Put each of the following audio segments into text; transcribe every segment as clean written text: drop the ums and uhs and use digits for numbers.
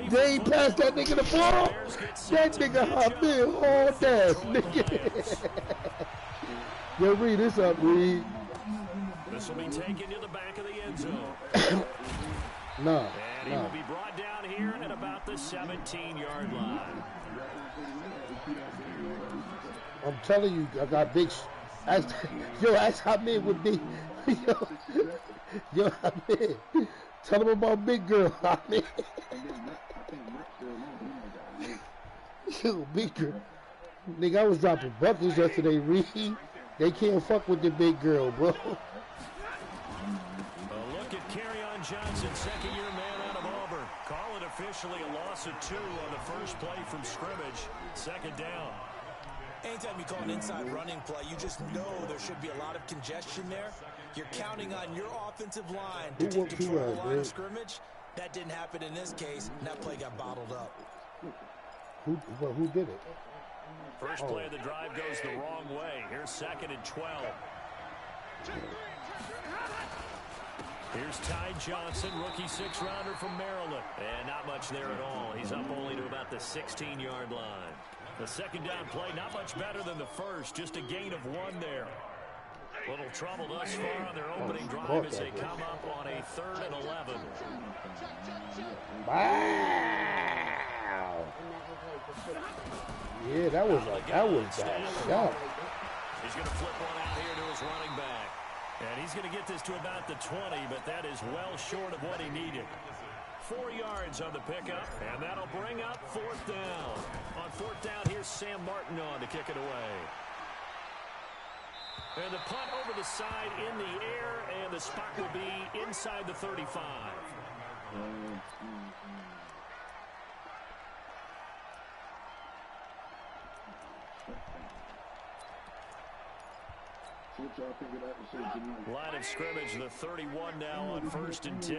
They ain't passed that nigga the ball. That nigga hot man hard ass nigga. Yo, Reed, this up, Reed. This will be taken to the back of the end zone. No. And he will be brought down here at about the 17-yard line. I'm telling you, I got big. Ask how many would be. Yo, Hamid. Tell him about big girl, Hamid. Yo, big girl. Nigga, I was dropping buckets yesterday, Reed. They can't fuck with the big girl, bro. A look at Kerryon Johnson, second-year man out of Auburn. Call it officially a loss of 2 on the first play from scrimmage. Second down. Anytime you call an inside running play, you just know there should be a lot of congestion there. You're counting on your offensive line to take control of the line of scrimmage. That didn't happen in this case, and that play got bottled up. Who did it? First play of the drive goes the wrong way. Here's 2nd and 12. Here's Ty Johnson, rookie 6th-rounder from Maryland. And not much there at all. He's up only to about the 16-yard line. The second down play, not much better than the first. Just a gain of 1 there. Little trouble thus far on their opening drive as they come up on a 3rd and 11. Wow. Yeah, that was bad. He's going to flip one out here to his running back. And he's going to get this to about the 20, but that is well short of what he needed. 4 yards on the pickup, and that'll bring up 4th down. On 4th down, here's Sam Martin on to kick it away. And the punt over the side in the air, and the spot will be inside the 35. Line of scrimmage, the 31 now on 1st and 10.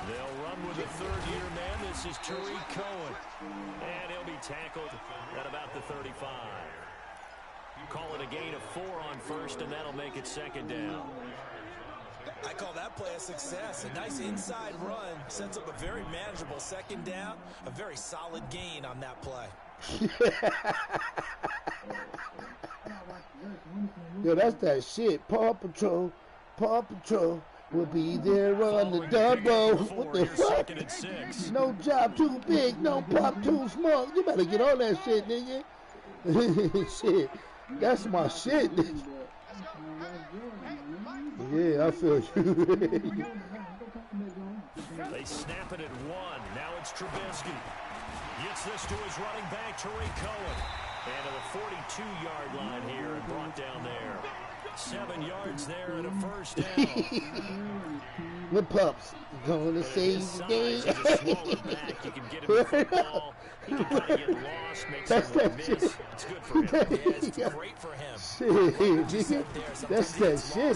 They'll run with the 3rd-year man. This is Tariq Cohen. And he'll be tackled at about the 35. Call it a gain of 4 on 1st, and that'll make it 2nd down. I call that play a success. A nice inside run sets up a very manageable 2nd down. A very solid gain on that play. Yo, that's that shit. Paw Patrol will be there on the double. What the fuck? No job too big, no pop too small. You better get on that shit, nigga. Shit, that's my shit, nigga. Yeah, I feel you. They snap it at 1. Now it's Trubisky. Gets this to his running back, Tariq Cohen. And to the 42-yard line here and brought down there. 7 yards there and a 1st down. The pups gonna save the game. He's a smaller back. You can get him in football. He can kind of get lost, make someone miss. It's good for him. Yeah, it's great for him. Shit, that's that shit.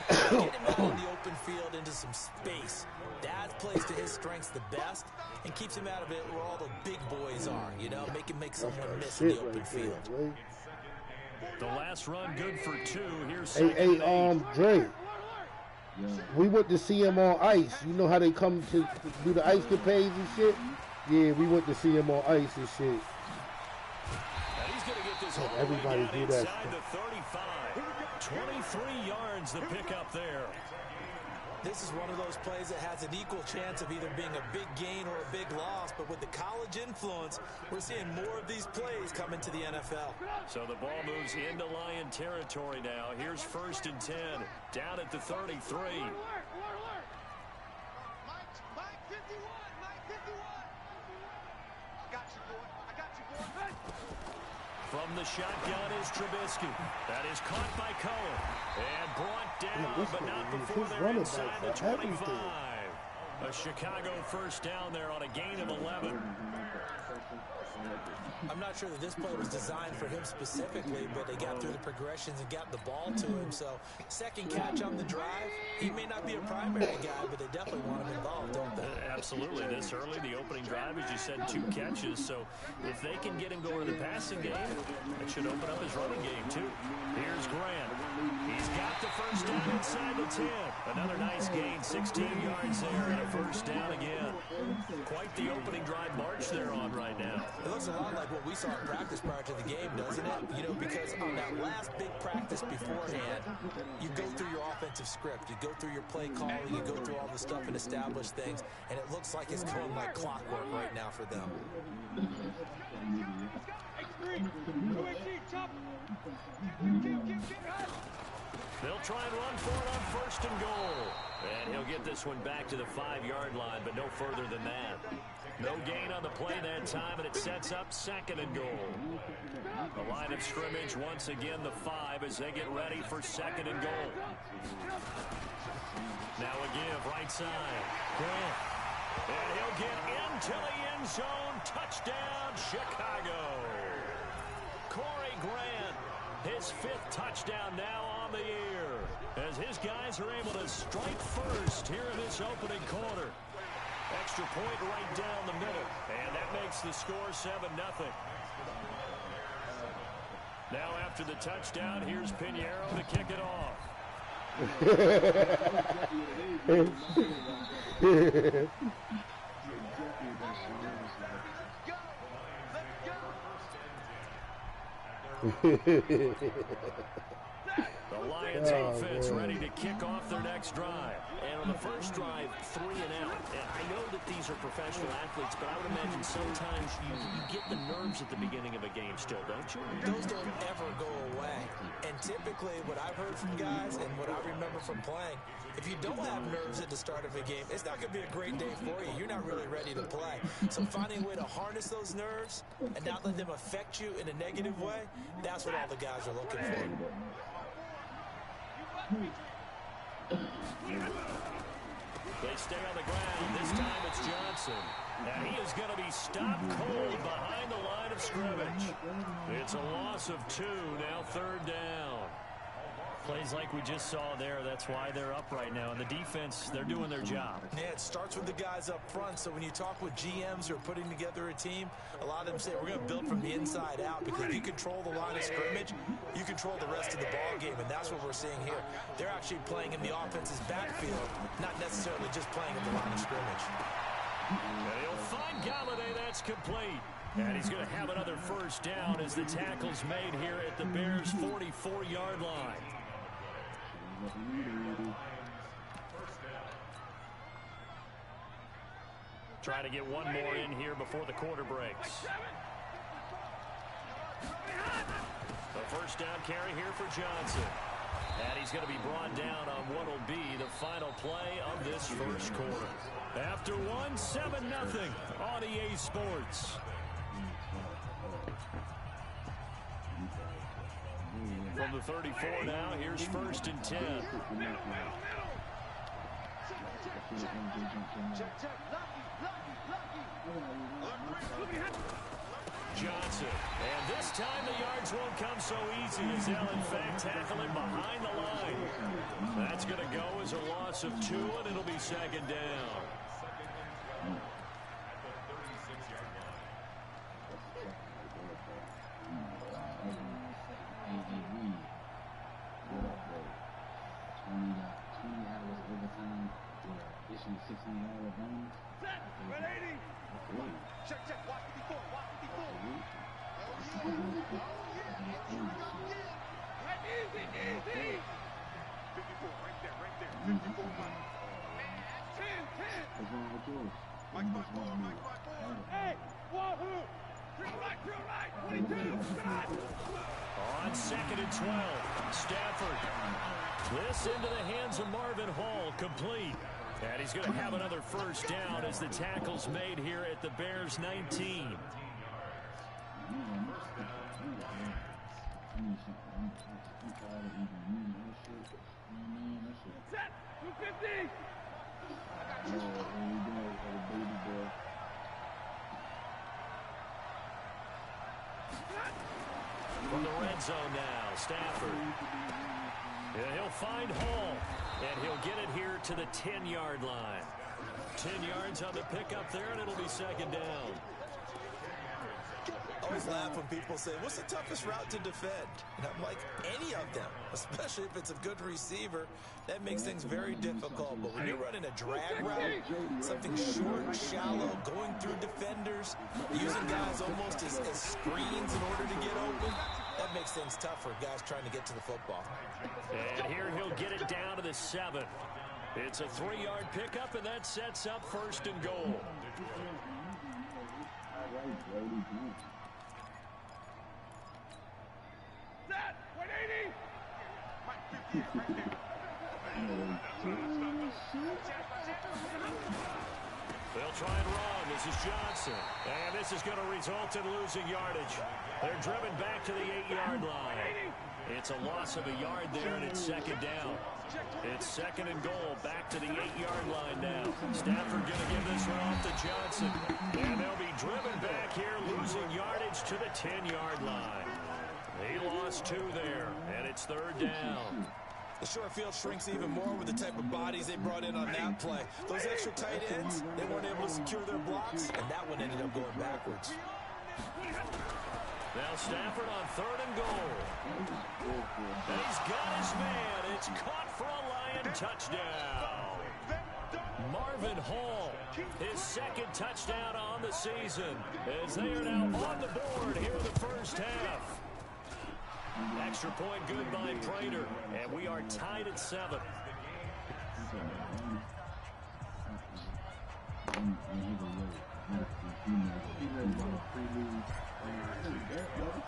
Get him out in the open field into some space. That plays to his strengths the best and keeps him out of it where all the big boys are, you know, make him make someone miss in the open field. The last run good for 2. Here's Hey, Dre. We went to see him on ice. You know how they come to do the ice capades and shit? Yeah, we went to see him on ice and shit. And he's going to get this all everybody do that inside the 35. 23 yards the pickup there. This is one of those plays that has an equal chance of either being a big gain or a big loss, but with the college influence, we're seeing more of these plays come into the NFL. So the ball moves into Lion territory now. Here's 1st and 10, down at the 33. Mike 51. I got you, boy. From the shotgun is Trubisky. That is caught by Cohen. And brought down, but not before they're inside the 25. A Chicago 1st down there on a gain of 11. I'm not sure that this play was designed for him specifically, but they got through the progressions and got the ball to him. So 2nd catch on the drive. He may not be a primary guy, but they definitely want him involved, don't they? Absolutely. This early, the opening drive, as you said, 2 catches. So if they can get him going in the passing game, it should open up his running game, too. Here's Grant. He He's got the first down inside the 10. Another nice gain, 16 yards there, and a first down again. Quite the opening drive march they're on right now. It looks a lot like what we saw in practice prior to the game, doesn't it? You know, because on that last big practice beforehand, you go through your offensive script, you go through your play calling, you go through all the stuff and establish things, and it looks like it's going like clockwork right now for them. They'll try and run for it on first and goal. And he'll get this one back to the 5-yard line, but no further than that. No gain on the play that time, and it sets up second and goal. The line of scrimmage, once again, the 5 as they get ready for second and goal. Now a give, right side. Grant. And he'll get into the end zone. Touchdown, Chicago. Corey Grant, his 5th touchdown now on the year, as his guys are able to strike first here in this opening quarter. Extra point right down the middle, and that makes the score 7-0. Now after the touchdown, here's Pinheiro to kick it off. The Lions offense ready to kick off their next drive. And on the first drive, 3 and out. And I know that these are professional athletes, but I would imagine sometimes you get the nerves at the beginning of a game still, don't you? Those don't ever go away. And typically what I've heard from guys and what I remember from playing, if you don't have nerves at the start of a game, it's not going to be a great day for you. You're not really ready to play. So finding a way to harness those nerves and not let them affect you in a negative way, that's what all the guys are looking for. They stay on the ground. This time it's Johnson. And he is going to be stopped cold behind the line of scrimmage. It's a loss of 2, now 3rd down. Plays like we just saw there, that's why they're up right now. And the defense, they're doing their job. Yeah, it starts with the guys up front. So when you talk with GMs who are putting together a team, a lot of them say we're going to build from the inside out, because if you control the line of scrimmage, you control the rest of the ball game, and that's what we're seeing here. They're actually playing in the offense's backfield, not necessarily just playing in the line of scrimmage. And he'll find Galladay. That's complete. And he's going to have another first down as the tackle's made here at the Bears' 44-yard line. Try to get one more in here before the quarter breaks. The first down carry here for Johnson. And he's going to be brought down on what will be the final play of this first quarter. After 1, 7-0 on EA Sports. From the 34 now, here's 1st and 10. Johnson, and this time the yards won't come so easy as they'll in fact tackle him behind the line. That's going to go as a loss of 2, and it'll be 2nd down. Check, check, watch 54, watch 54. Easy, easy. 54, right there. 54, Mike. 10. Mike, my ball. Hey, wahoo. Drill right, 22. On 2nd and 12, Stafford. This into the hands of Marvin Hall, complete. And he's going to have another first down as the tackle's made here at the Bears' 19. Set, 250. From the red zone now, Stafford. And he'll find Hall, and he'll get it here to the 10-yard line. 10 yards on the pickup there, and it'll be 2nd down. always laugh when people say, what's the toughest route to defend? And I'm like, any of them, especially if it's a good receiver. That makes things very difficult. But when you're running a drag route, something short, shallow, going through defenders, using guys almost as screens in order to get open, that makes things tough for guys trying to get to the football. And here he'll get it down to the 7. It's a 3-yard pickup, and that sets up 1st and goal. Set! 180! Right there. They'll try and run. This is Johnson. And this is going to result in losing yardage. They're driven back to the 8-yard line. It's a loss of a yard there, and it's 2nd down. It's 2nd and goal, back to the 8-yard line now. Stafford going to give this one off to Johnson. And they'll be driven back here, losing yardage to the 10-yard line. He lost 2 there, and it's 3rd down. The short field shrinks even more with the type of bodies they brought in on that play. Those extra tight ends, they weren't able to secure their blocks, and that one ended up going backwards. Now Stafford on 3rd and goal. And he's got his man. It's caught for a Lion touchdown. Marvin Hall, his 2nd touchdown on the season, as they are now on the board here in the first half. Extra point good by Prater, and we are tied at 7.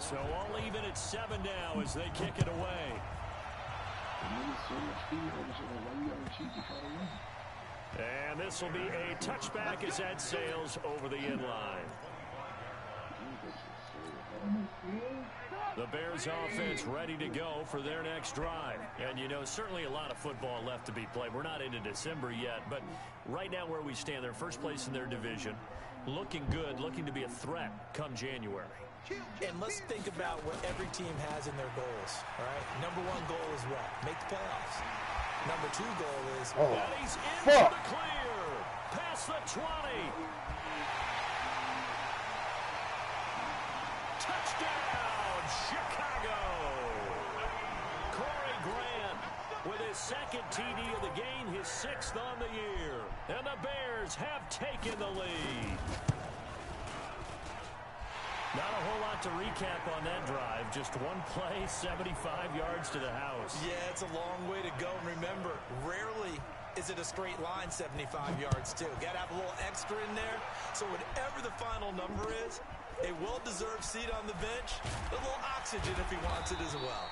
So all even at 7 now as they kick it away. And this will be a touchback as that sails over the end line. The Bears offense ready to go for their next drive. And, you know, certainly a lot of football left to be played. We're not into December yet, but right now where we stand, they're first place in their division. Looking good, looking to be a threat come January. And let's think about what every team has in their goals, all right? Number 1 goal is what? Make the playoffs. Number 2 goal is... And he's into the clear. Past the 20. Touchdown, Chicago! Corey Grant with his 2nd TD of the game, his 6th on the year. And the Bears have taken the lead. Not a whole lot to recap on that drive. Just one play, 75 yards to the house. Yeah, it's a long way to go. And remember, rarely is it a straight line 75 yards, too. Got to have a little extra in there. So whatever the final number is, a well-deserved seat on the bench, a little oxygen if he wants it as well.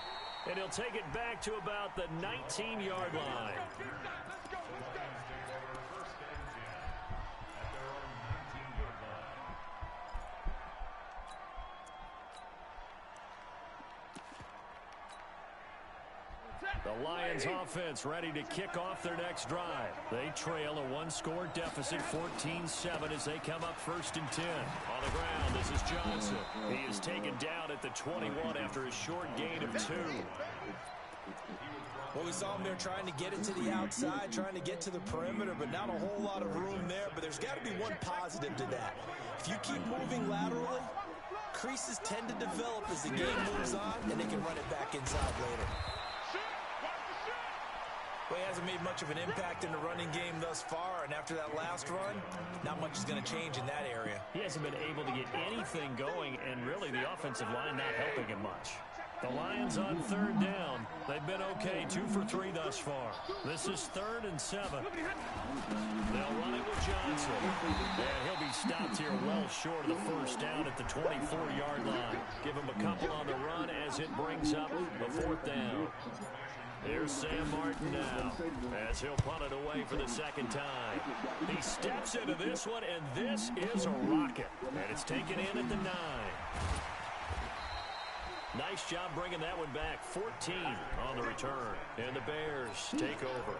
And he'll take it back to about the 19-yard line. The Lions offense ready to kick off their next drive. They trail a 1-score deficit, 14-7, as they come up 1st and 10. On the ground, this is Johnson. He is taken down at the 21 after a short gain of 2. Well, we saw him there trying to get it to the outside, trying to get to the perimeter, but not a whole lot of room there. But there's got to be one positive to that. If you keep moving laterally, creases tend to develop as the game moves on, and they can run it back inside later. Well, he hasn't made much of an impact in the running game thus far, and after that last run, not much is going to change in that area. He hasn't been able to get anything going, and really the offensive line not helping him much. The Lions on 3rd down. They've been okay, 2 for 3 thus far. This is 3rd and 7. They'll run it with Johnson. And he'll be stopped here well short of the 1st down at the 24-yard line. Give him a couple on the run as it brings up the 4th down. Here's Sam Martin now, as he'll punt it away for the 2nd time. He steps into this one, and this is a rocket. And it's taken in at the 9. Nice job bringing that one back. 14 on the return. And the Bears take over.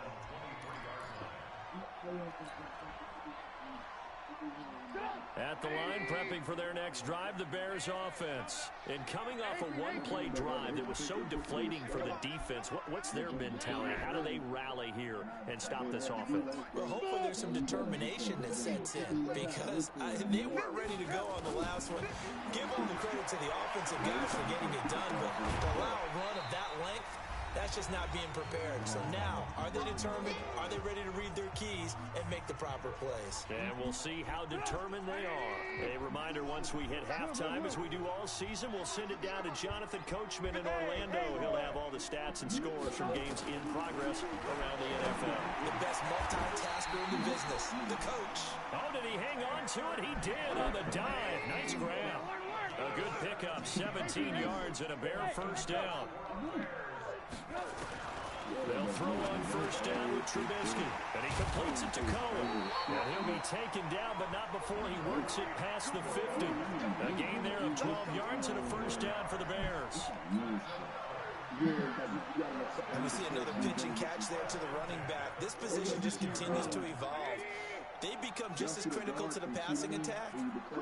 At the line, prepping for their next drive, the Bears offense. And coming off a one-play drive that was so deflating for the defense, what's their mentality? How do they rally here and stop this offense? Well, hopefully there's some determination that sets in because they weren't ready to go on the last one. Give all the credit to the offensive guys for getting it done, but to allow a run of that length, that's just not being prepared. So now, are they determined? Are they ready to read their keys and make the proper plays? And we'll see how determined they are. A reminder, once we hit halftime, as we do all season, we'll send it down to Jonathan Coachman in Orlando. He'll have all the stats and scores from games in progress around the NFL. The best multitasker in the business, the coach. Oh, did he hang on to it? He did on the dive. Nice grab. A good pickup, 17 yards and a Bear first down. They'll throw on first down with Trubisky, and he completes it to Cohen. And he'll be taken down, but not before he works it past the 50. A gain there of 12 yards and a first down for the Bears. And we see another pitch and catch there to the running back. This position just continues to evolve. They become just as critical to the passing attack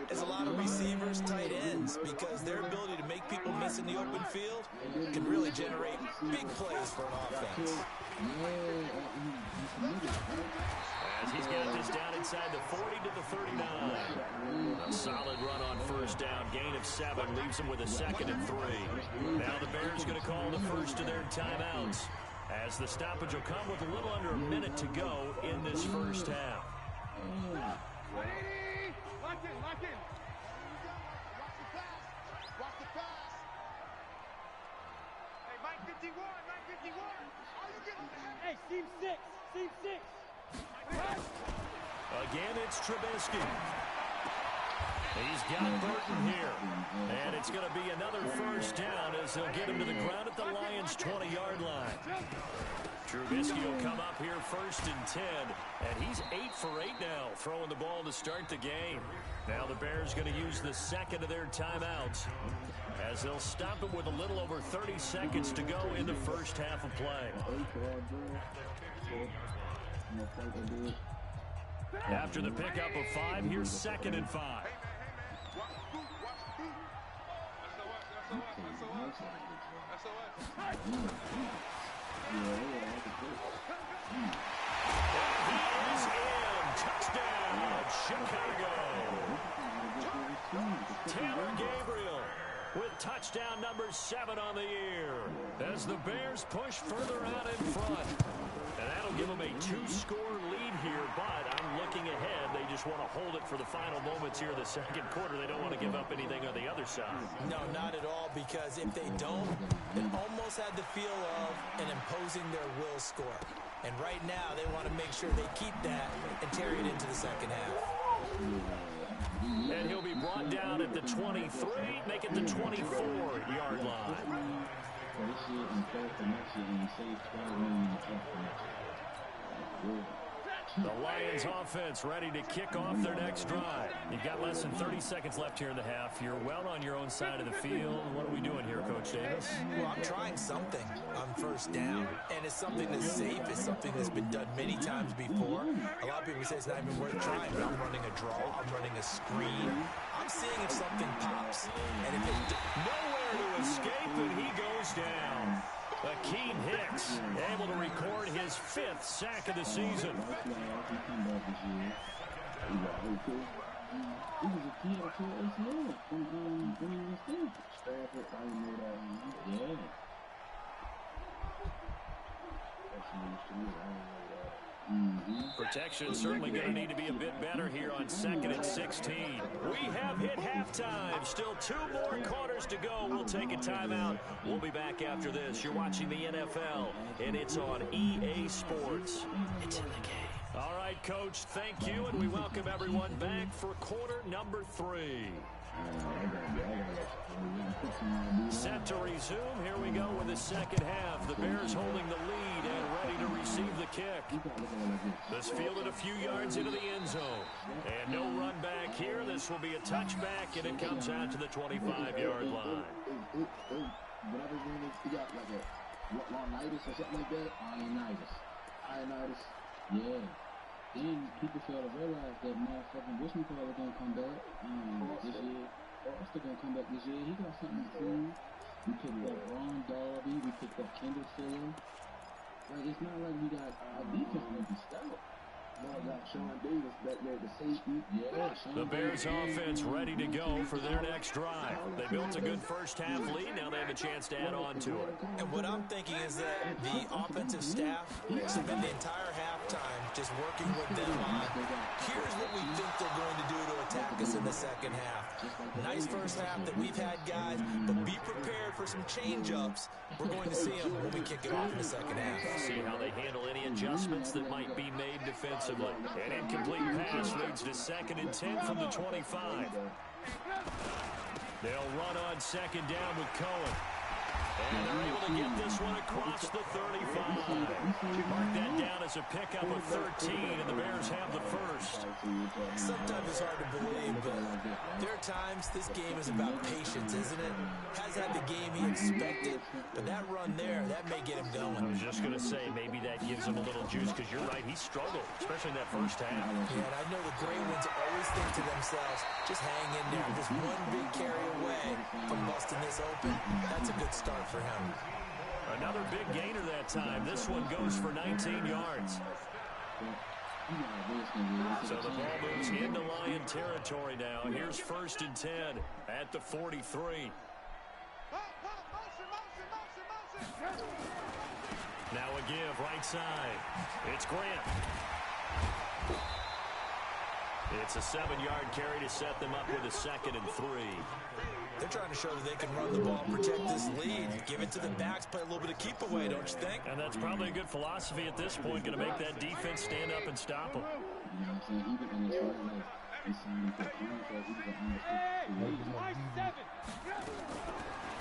as a lot of receivers, tight ends, because their ability to make people miss in the open field can really generate big plays for an offense. As he's got this down inside the 40 to the 39. A solid run on first down. Gain of 7 leaves him with a 2nd and 3. Now the Bears going to call the first of their timeouts, as the stoppage will come with a little under a minute to go in this first half. Ready? Lock in, lock in. Watch the pass. Hey, Mike 51, Mike 51. Are you getting that? Hey, seam 6, seam 6. Again, it's Trubisky. He's got Burton here. And it's going to be another first down as they'll get him to the ground at the Lions' 20-yard line. Trubisky will come up here 1st and 10, and he's 8 for 8 now, throwing the ball to start the game. Now the Bears going to use the second of their timeouts, as they'll stop it with a little over 30 seconds to go in the first half of play. After the pickup of 5, here's 2nd and 5. He is in. Touchdown, Chicago. Taylor Gabriel with touchdown number 7 on the year, as the Bears push further out in front. And that'll give them a 2-score lead here, but I'm looking ahead. They just want to hold it for the final moments here of the second quarter. They don't want to give up anything on the other side. No, not at all, because if they don't, it almost had the feel of an imposing their will score. And right now, they want to make sure they keep that and carry it into the second half. And he'll be brought down at the 23, make it the 24-yard line. The Lions offense ready to kick off their next drive. You've got less than 30 seconds left here in the half. You're well on your own side of the field. What are we doing here, Coach Davis? Well, I'm trying something on first down, and it's something that's safe. It's something that's been done many times before. A lot of people say it's not even worth trying, but I'm running a draw. I'm running a screen. I'm seeing if something pops. And if it nowhere to escape, and he goes down. Akeem Hicks able to record his 5th sack of the season. Protection certainly going to need to be a bit better here on 2nd and 16. We have hit halftime. Still 2 more quarters to go. We'll take a timeout. We'll be back after this. You're watching the NFL, and it's on EA Sports. It's in the game. All right, Coach, thank you, and we welcome everyone back for quarter number 3. Set to resume. Here we go with the second half. The Bears holding the lead and ready to receive the kick. This fielded a few yards into the end zone. And no run back here. This will be a touchback, and it comes out to the 25-yard line. Whatever name is, got like a Longitis or something like that. Ionitis. Yeah. then people fail to realize that motherfucking Wishman Call is gonna come back this year. Foster gonna come back this year. He got something to prove. We picked up Ron Darby. We picked up Kendall Fuller. Like, it's not like we got our defense may be stout. Y'all got Sean Davis back there, the safety. Yeah, the Bears offense ready to go for their next drive. They built a good first-half lead. Now they have a chance to add on to it. And what I'm thinking is that the offensive staff spend the entire halftime just working with them on, here's what we think they're going to do to attack us in the second half. Nice first half that we've had, guys, but be prepared for some change-ups. We're going to see them when we kick it off in the second half. See how they handle any adjustments that might be made defensively. An incomplete pass leads to 2nd and 10 from the 25. They'll run on 2nd down with Cohen. And they're able to get this one across the 35. Mark that down as a pickup of 13, and the Bears have the first. Sometimes it's hard to believe, but there are times this game is about patience, isn't it? Has had the game he expected, but that run there, that may get him going. I was just going to say, maybe that gives him a little juice, because you're right, he struggled, especially in that first half. Yeah, and I know the great ones always think to themselves, just hang in there. Just one big carry away from busting this open. That's a good start for him. Another big gainer that time. This one goes for 19 yards. So the ball moves into Lion territory now. Here's 1st and 10 at the 43. Now a give right side. It's Grant. It's a 7-yard carry to set them up with a 2nd and 3. They're trying to show that they can run the ball, protect this lead, give it to the backs, play a little bit of keep away, don't you think? And that's probably a good philosophy at this point, going to make that defense stand up and stop them.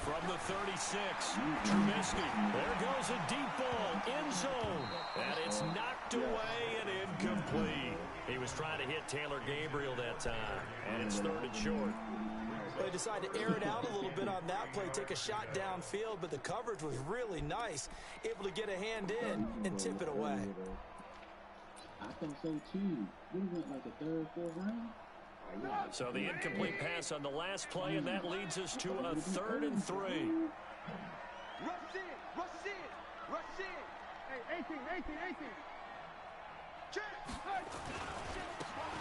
From the 36, Trubisky. There goes a deep ball, end zone. And it's knocked away and incomplete. He was trying to hit Taylor Gabriel that time. And it's 3rd and short. They decided to air it out a little bit on that play, take a shot downfield, but the coverage was really nice. Able to get a hand in and tip it away. I thought so too. We went like a 3rd, 4th round. So the incomplete pass on the last play, and that leads us to a 3rd and 3. Rush in, rush in, rush in. Hey, 18.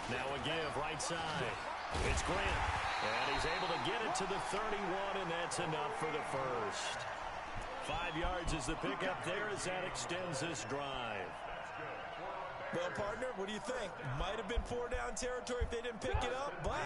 Now a give right side. It's Grant. And he's able to get it to the 31, and that's enough for the first. 5 yards is the pickup there as that extends this drive. Well, partner, what do you think? Might have been 4-down territory if they didn't pick it up, but...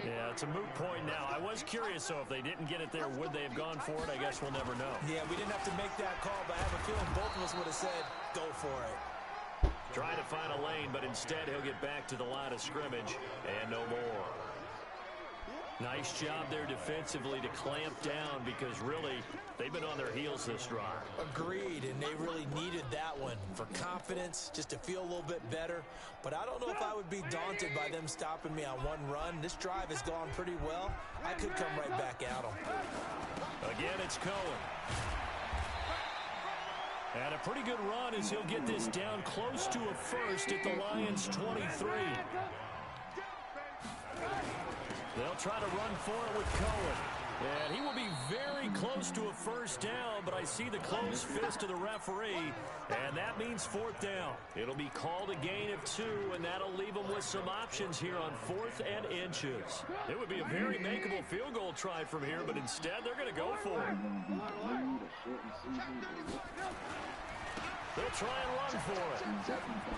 Yeah, it's a moot point now. I was curious, so if they didn't get it there, would they have gone for it? I guess we'll never know. Yeah, we didn't have to make that call, but I have a feeling both of us would have said, go for it. Trying to find a lane, but instead he'll get back to the line of scrimmage and no more. Nice job there defensively to clamp down, because really they've been on their heels this drive. Agreed, and they really needed that one for confidence, just to feel a little bit better. But I don't know if I would be daunted by them stopping me on one run. This drive has gone pretty well. I could come right back at them. Again, it's Cohen. And a pretty good run as he'll get this down close to a first at the Lions' 23. They'll try to run for it with Cohen. And he will be very close to a first down, but I see the closed fist of the referee, and that means 4th down. It'll be called a gain of 2, and that'll leave them with some options here on 4th and inches. It would be a very makeable field goal try from here, but instead they're going to go for it. They'll try and run for it.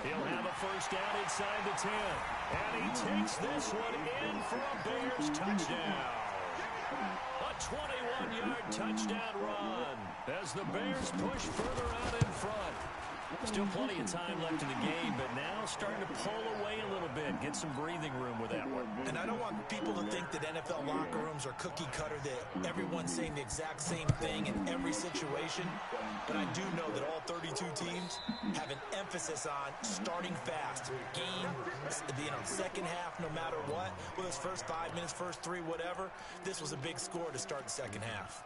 He'll have a first down inside the 10. And he takes this one in for a Bears touchdown. A 21-yard touchdown run as the Bears push further out in front. Still plenty of time left in the game, but now starting to pull away a little bit, get some breathing room with that one. And I don't want people to think that NFL locker rooms are cookie cutter, that everyone's saying the exact same thing in every situation. But I do know that all 32 teams have an emphasis on starting fast. Game, second half, no matter what. Whether it's first 5 minutes, first 3, whatever. This was a big score to start the second half.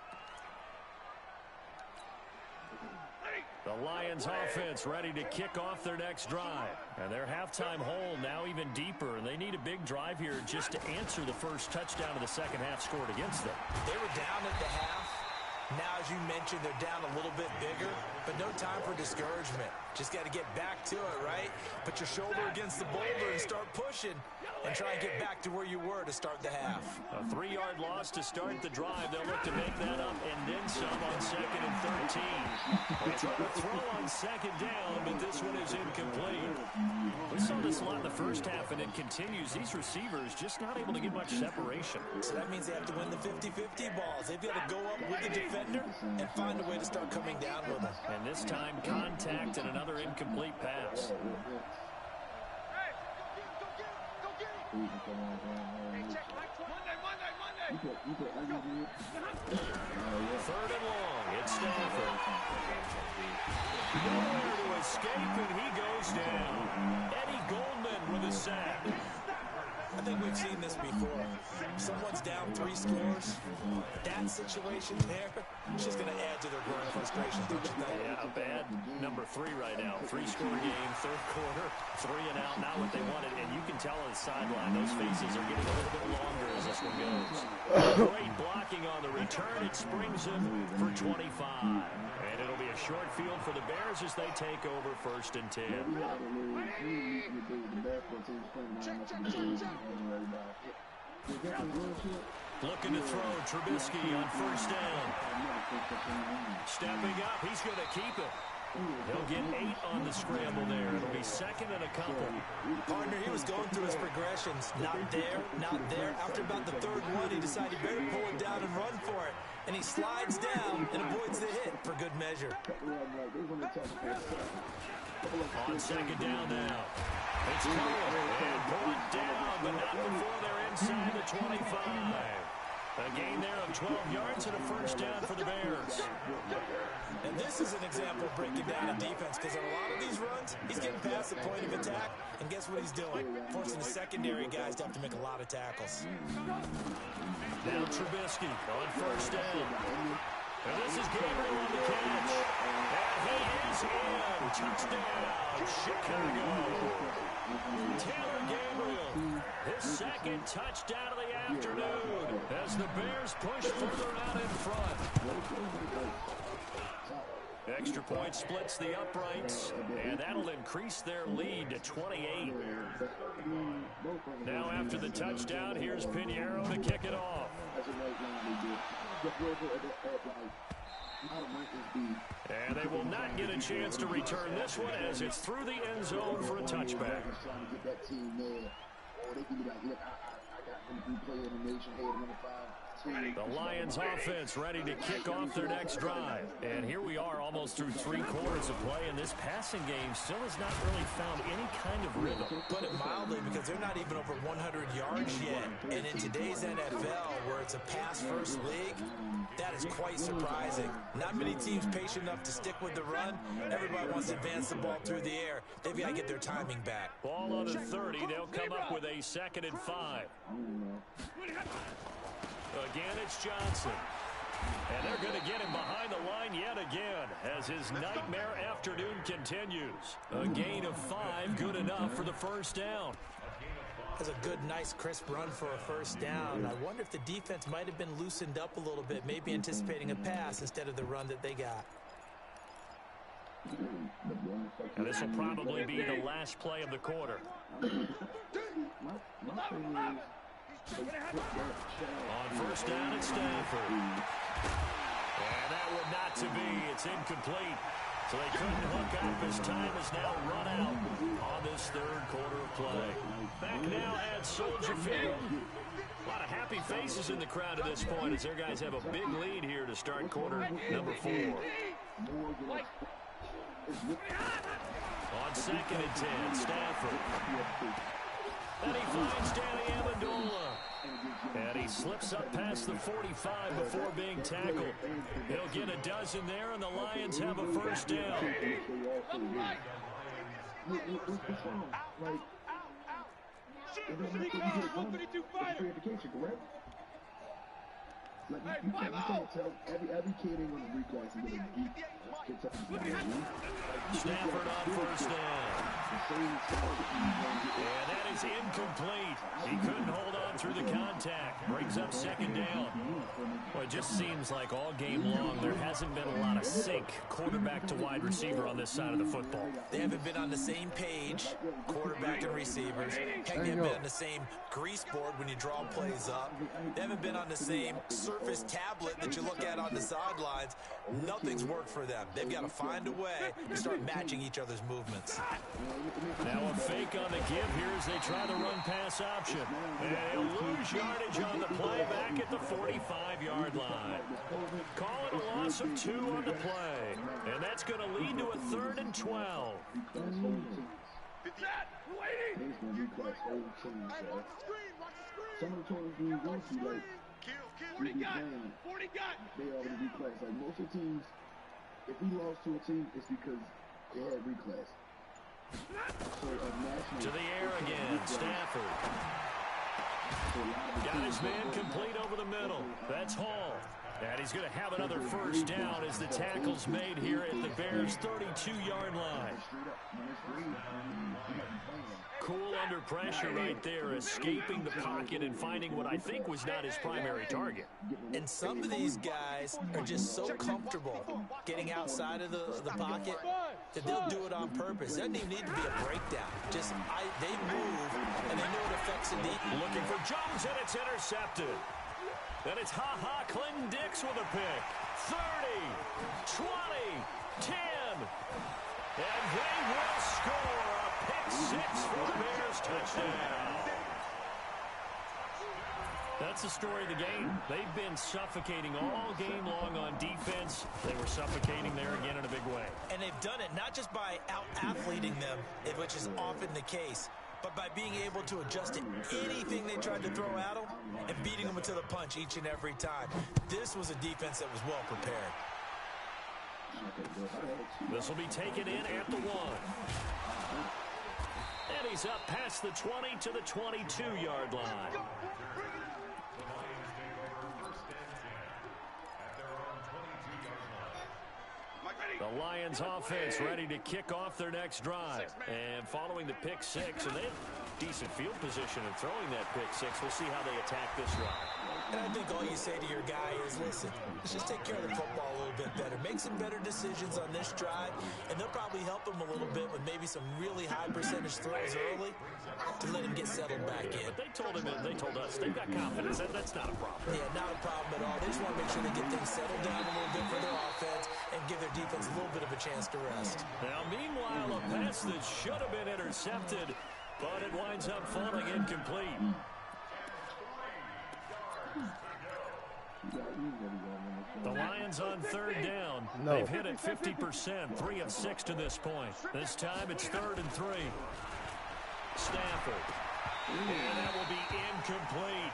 The Lions offense ready to kick off their next drive. And their halftime hole now even deeper, and they need a big drive here just to answer the first touchdown of the second half scored against them. They were down at the half. Now, as you mentioned, they're down a little bit bigger, but no time for discouragement. Just got to get back to it, right? Put your shoulder against the boulder and start pushing and try and get back to where you were to start the half. A 3-yard loss to start the drive. They'll look to make that up and then some on 2nd and 13. They try to throw on 2nd down, but this one is incomplete. We saw this a lot in the first half, and it continues. These receivers just not able to get much separation. So that means they have to win the 50-50 balls. They've got to go up with the defender and find a way to start coming down with them. And this time, contact and another incomplete pass. Third and long. It's Stafford. Nowhere to escape, and he goes down. Eddie Goldman with a sack. I think we've seen this before. Someone's down 3 scores. That situation there, it's just going to add to their growing frustration, don't you think? Yeah, a bad number 3 right now. 3-score game, third quarter, 3 and out, not what they wanted. And you can tell on the sideline, those faces are getting a little bit longer as this one goes. Great blocking on the return. It springs him for 25. And it'll be a short field for the Bears as they take over 1st and 10. Looking to throw. Trubisky on 1st down. Stepping up. He's going to keep it. He'll get 8 on the scramble there. It'll be 2nd and a couple. Partner, he was going through his progressions. Not there, not there. After about the 3rd one, he decided he better pull it down and run for it. And he slides down and avoids the hit for good measure. On 2nd down now. It's coming and brought down, but not before they're inside the 25. A gain there of 12 yards and a 1st down for the Bears. And this is an example of breaking down a defense, because on a lot of these runs, he's getting past the point of attack, and guess what he's doing? Forcing the secondary guys to have to make a lot of tackles. Now Trubisky on 1st down. And this is Gabriel on the catch. And he is in. Touchdown, Chicago. Taylor Gabriel, his 2nd touchdown of the afternoon as the Bears push further out in front. Extra point splits the uprights, and that'll increase their lead to 28. Now after the touchdown, here's Pinheiro to kick it off. And they will not get a chance to return this one as it's through the end zone for a touchback. The Lions offense ready to kick off their next drive. And here we are almost through 3 quarters of play, and this passing game still has not really found any kind of rhythm. Put it mildly, because they're not even over 100 yards yet. And in today's NFL, where it's a pass-first league, that is quite surprising. Not many teams patient enough to stick with the run. Everybody wants to advance the ball through the air. They've got to get their timing back. Ball on the 30. They'll come up with a 2nd and 5. Again, it's Johnson. And they're going to get him behind the line yet again as his nightmare afternoon continues. A gain of 5, good enough for the 1st down. That's a good, nice, crisp run for a 1st down. I wonder if the defense might have been loosened up a little bit, maybe anticipating a pass instead of the run that they got. And this will probably be the last play of the quarter. On 1st down, it's Stafford. And that would not to be. It's incomplete. So they couldn't hook up as time is now run out on this 3rd quarter of play. Back now at Soldier Field. A lot of happy faces in the crowd at this point as their guys have a big lead here to start quarter number 4. On 2nd and 10, Stafford. And he finds Danny Amendola. And he slips up past the 45 before being tackled. He'll get a dozen there, and the Lions have a 1st down. Like, you can't tell every kid ain't gonna replay and get a geek. Stafford on first down. And that is incomplete. He couldn't hold on through the contact. Brings up second down. Well, it just seems like all game long there hasn't been a lot of sync quarterback to wide receiver on this side of the football. They haven't been on the same page, quarterback and receivers. Heck, they haven't been on the same grease board when you draw plays up. They haven't been on the same surface tablet that you look at on the sidelines. Nothing's worked for them. They've got to find a way to start matching each other's movements. Now a fake on the give here as they try the run-pass option. And they'll lose yardage on the play back at the 45-yard line. Call it a loss of 2 on the play. And that's going to lead to a 3rd and 12. Some of the tournaments we go to, like, What he got? What he got? they already reclassed. Like, most of the teams, if we lost to a team, it's because they had reclass. So, national, To the air again, Stafford. Got his man complete over the middle. That's Hall. And he's going to have another first down as the tackle's made here at the Bears' 32-yard line. Cool under pressure right there, escaping the pocket and finding what I think was not his primary target. And some of these guys are just so comfortable getting outside of the pocket that they'll do it on purpose. It doesn't even need to be a breakdown. Just they move, and they know it affects the deep. Looking for Jones, and it's intercepted. Then it's Clinton Dix with a pick. 30, 20, 10. And they will score a pick 6 for the Bears touchdown. That's the story of the game. They've been suffocating all game long on defense. They were suffocating there again in a big way. And they've done it not just by out-athleting them, which is often the case, but by being able to adjust to anything they tried to throw at them and beating them to the punch each and every time. This was a defense that was well prepared. This will be taken in at the 1. And he's up past the 20 to the 22-yard line. The Lions offense ready to kick off their next drive. And following the pick 6, and they have decent field position in throwing that pick 6. We'll see how they attack this drive. And I think all you say to your guy is, listen, let's just take care of the football a little bit better. Make some better decisions on this drive, and they'll probably help him a little bit with maybe some really high percentage throws early to let him get settled back in. But they told us, they've got confidence. That's not a problem. Yeah, not a problem at all. They just want to make sure they get things settled down a little bit for their offense and give their defense a little bit of a chance to rest. Now, meanwhile, a pass that should have been intercepted, but it winds up falling incomplete. The Lions on 3rd down. No. They've hit it 50%, 3 of 6 to this point. This time it's 3rd and 3. Stafford. And that will be incomplete.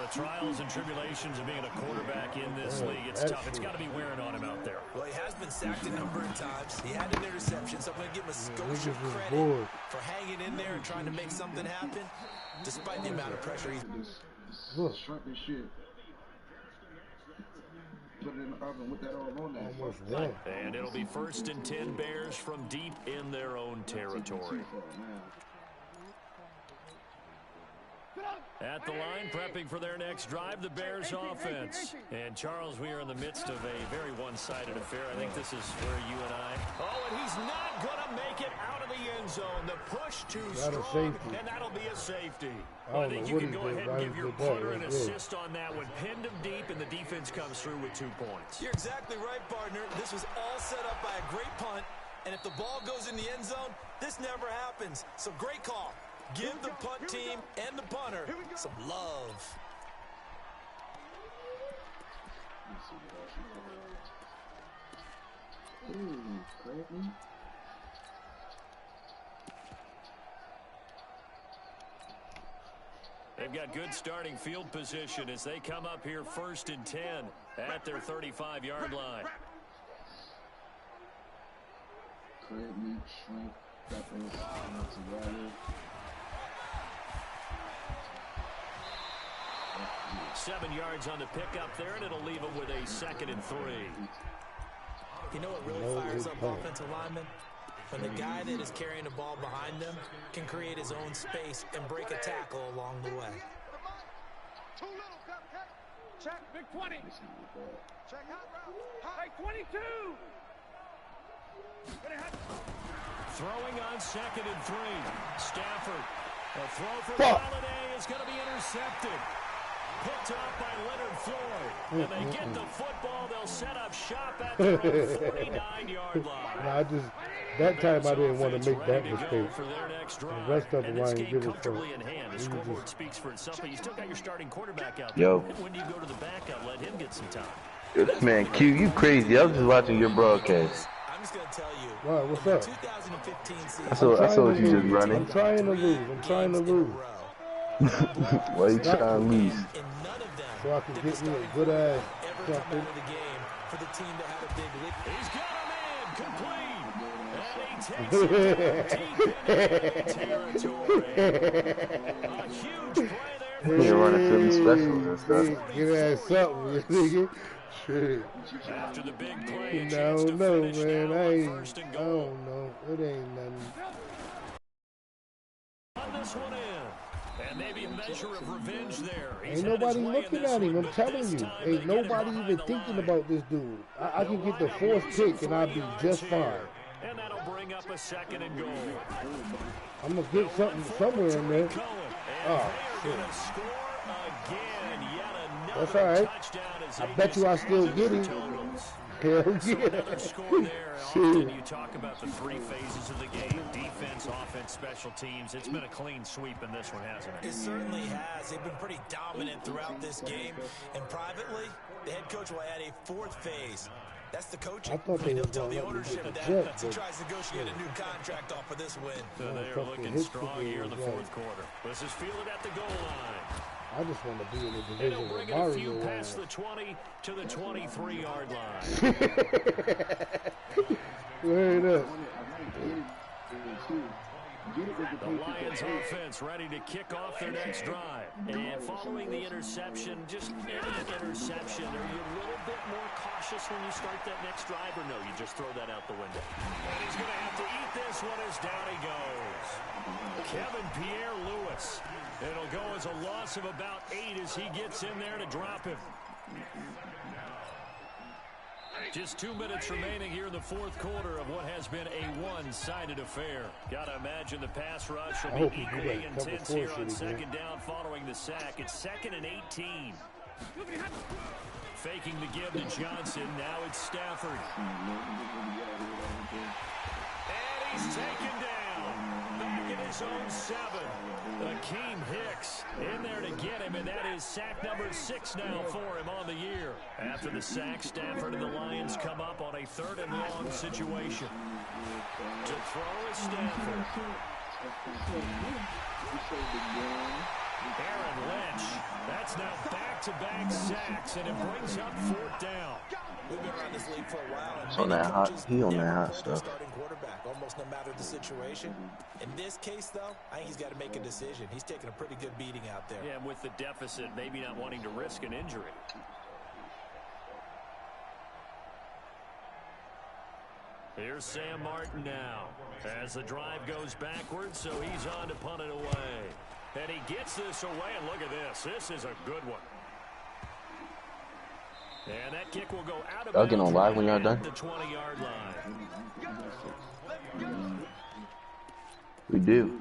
The trials and tribulations of being a quarterback in this league, it's tough. It's got to be wearing on him out there. Well, he has been sacked a number of times. He had an interception, so I'm going to give him a skosh of credit for hanging in there and trying to make something happen, despite the amount of pressure he's... Shrimp and shit. Put it in the oven with that all on there. Almost there. And it'll be 1st and 10 Bears from deep in their own territory. At the line, prepping for their next drive, the Bears offense. And, Charles, we are in the midst of a very one-sided affair. I think this is where you and I... Oh, and he's not going to make it out of the end zone. The push too strong, and that'll be a safety. Well, I think you can go ahead and give your punter an assist on that one. Pinned him deep, and the defense comes through with 2 points. You're exactly right, partner. This was all set up by a great punt, and if the ball goes in the end zone, this never happens. So great call. Give the punt team and the punter some love. They've got good starting field position as they come up here 1st and 10 at their 35-yard line. Crab meat, shrimp, peppers, mozzarella. 7 yards on the pickup there, and it'll leave them with a 2nd and 3. You know what really fires up offensive linemen? When the guy that is carrying the ball behind them can create his own space and break a tackle along the way. Too little, check. Big 20. Check out route. Hey, 22. Throwing on 2nd and 3. Stafford. A throw for Galladay is going to be intercepted. Picked up by Leonard Floyd. And they get the football. They'll set up shop at their own 49-yard line. No, that time I didn't want to make that mistake. The rest of the line did it for in hand. The scoreboard speaks for itself, but you still got your starting quarterback out there. Yo. When you go to the backup, let him get some time. Man, Q, you crazy. I was just watching your broadcast. I'm just going to tell you. Wow, what's up? 2015 season, I saw what you just running. I'm trying to lose. Why you trying to lose? So I can get me a good ass something. He's got a man complete. And he takes it territory. A huge play there. You're running Philly specials and stuff. Get ass something, you nigga. Shit. After the big play, No, man. I don't know. It ain't nothing. On this one in. And maybe a measure of revenge there. Ain't nobody looking at him. I'm telling you. Ain't nobody even thinking about this dude. I can get the 4th pick and I'll be just fine. And that'll bring up a 2nd and goal. I'm going to get something somewhere in there. Oh, shit. That's all right. I bet you I still get him. Hell yeah. Often you talk about the 3 phases of the game: defense, offense, special teams. It's been a clean sweep in this one, hasn't it? It certainly has. They've been pretty dominant throughout this game. And privately, the head coach will add a 4th phase. That's the coaching. I thought they He'll were tell going the to ownership get the that jet, as he tries to negotiate a new contract off of this win. So they are looking strong here in the 4th quarter. This is fielded at the goal line. I just want to be in the division It'll with bring it a few Mario. past the 20 to the 23-yard line. Wait up. The Lions offense ready to kick off their next drive. And following the interception, just any interception, are you a little bit more cautious when you start that next drive, or no, you just throw that out the window? And he's going to have to eat this one as down he goes. Kevin Pierre-Louis. It'll go as a loss of about 8 as he gets in there to drop him. Just 2 minutes remaining here in the 4th quarter of what has been a one-sided affair. Got to imagine the pass rush will be equally intense here on 2nd down following the sack. It's 2nd and 18. Faking the give to Johnson. Now it's Stafford. And he's taken down. Back in his own 7. Akeem Hicks in there to get him, and that is sack number 6 now for him on the year. After the sack, Stafford and the Lions come up on a 3rd and long situation. To throw is Stafford. Aaron Lynch. That's now back-to-back sacks, and it brings up 4th down. We've been around this league for a while. On that hot, he on that hot stuff. Starting quarterback, almost no matter the situation. In this case, though, I think he's got to make a decision. He's taking a pretty good beating out there. Yeah, and with the deficit, maybe not wanting to risk an injury. Here's Sam Martin now. As the drive goes backwards, so he's on to punt it away. And he gets this away, and look at this. This is a good one. And that kick will go out of bounds. Y'all get on live when y'all done? The 20-yard line. We do.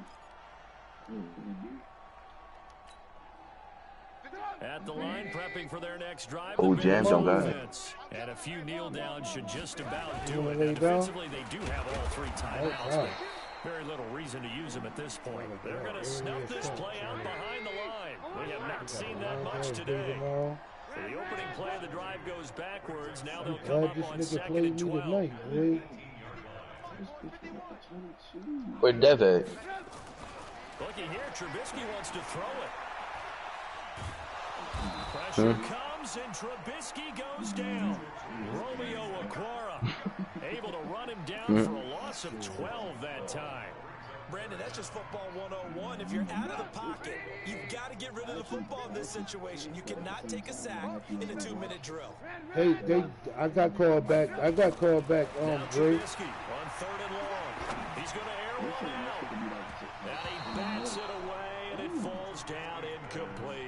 At the line, prepping for their next drive. Oh, Jams don't got it. And a few kneel downs should just about do it. Now, defensively, they do have all 3 timeouts, but very little reason to use them at this point. They're going to snuff this play out behind the line. We have not seen that much today. So the opening play of the drive goes backwards. Now they'll come up on 2nd and 12. Where Dev at? Looking here, Trubisky wants to throw it. Pressure comes, and Trubisky goes down. Romeo Okwara able to run him down for a loss of 12 that time. Brandon, that's just football 101. If you're out of the pocket, you've got to get rid of the football in this situation. You cannot take a sack in a 2-minute drill. Hey, I got called back. Dre. Trubisky on 3rd and long. He's going to air one out. And he bats it away, and it falls down incomplete.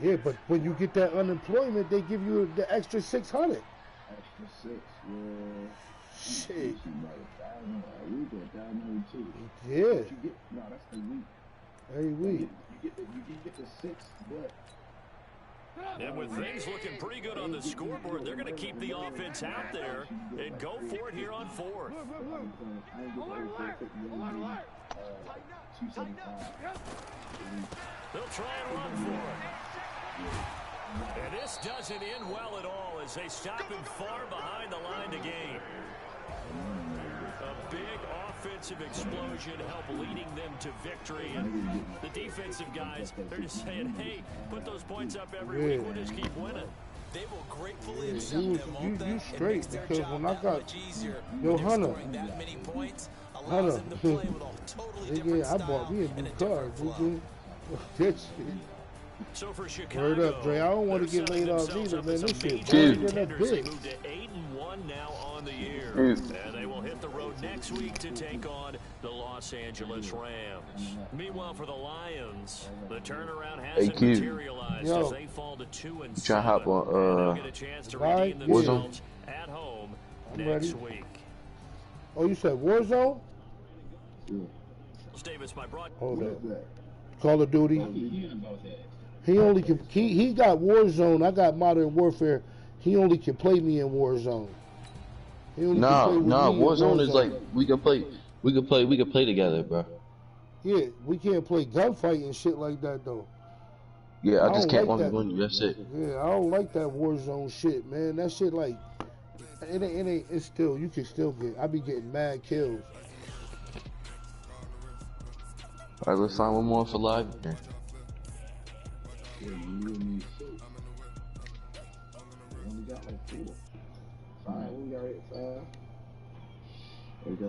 Yeah, but when you get that unemployment, they give you the extra 600. Extra 6, yeah. Shit. Yeah. Yeah. No, that's the week. Every week. You get the 6, but. And with things looking pretty good on the scoreboard, they're going to keep the offense out there and go for it here on 4th. They'll try and run for it. And this doesn't end well at all as they stop him far behind the line to gain. A big offensive explosion helped leading them to victory. And the defensive guys, they're just saying, hey, put those points up every week. We'll just keep winning. They will gratefully accept them, won't they? You straight, because when I got Hunter, that many points allows them to play with a totally different style. I bought me a new car, that shit. So for Chicago, word up, Dre. I don't want to get laid off either, man. This shit they bigger than a moved bitch. to 8-1 now on the year. And they will hit the road next week to take on the Los Angeles Rams. Meanwhile, for the Lions, the turnaround hasn't materialized as they fall to 2-7. Try to hop on, they'll get a chance to redeem themselves at home next week. Oh, you said Warzone? Davis, my broad. Hold up. Call of Duty. He only can. He got Warzone. I got Modern Warfare. He only can play me in Warzone. Nah, Warzone is like we can play together, bro. Yeah, we can't play gunfight and shit like that though. Yeah, I just can't want to win you. That's it. Yeah, I don't like that Warzone shit, man. That shit like it ain't. It's still you can still get. I be getting mad kills. All right, let's sign one more for live. Then. Yeah, you and me, so. We only got like 4. 5, we got 5.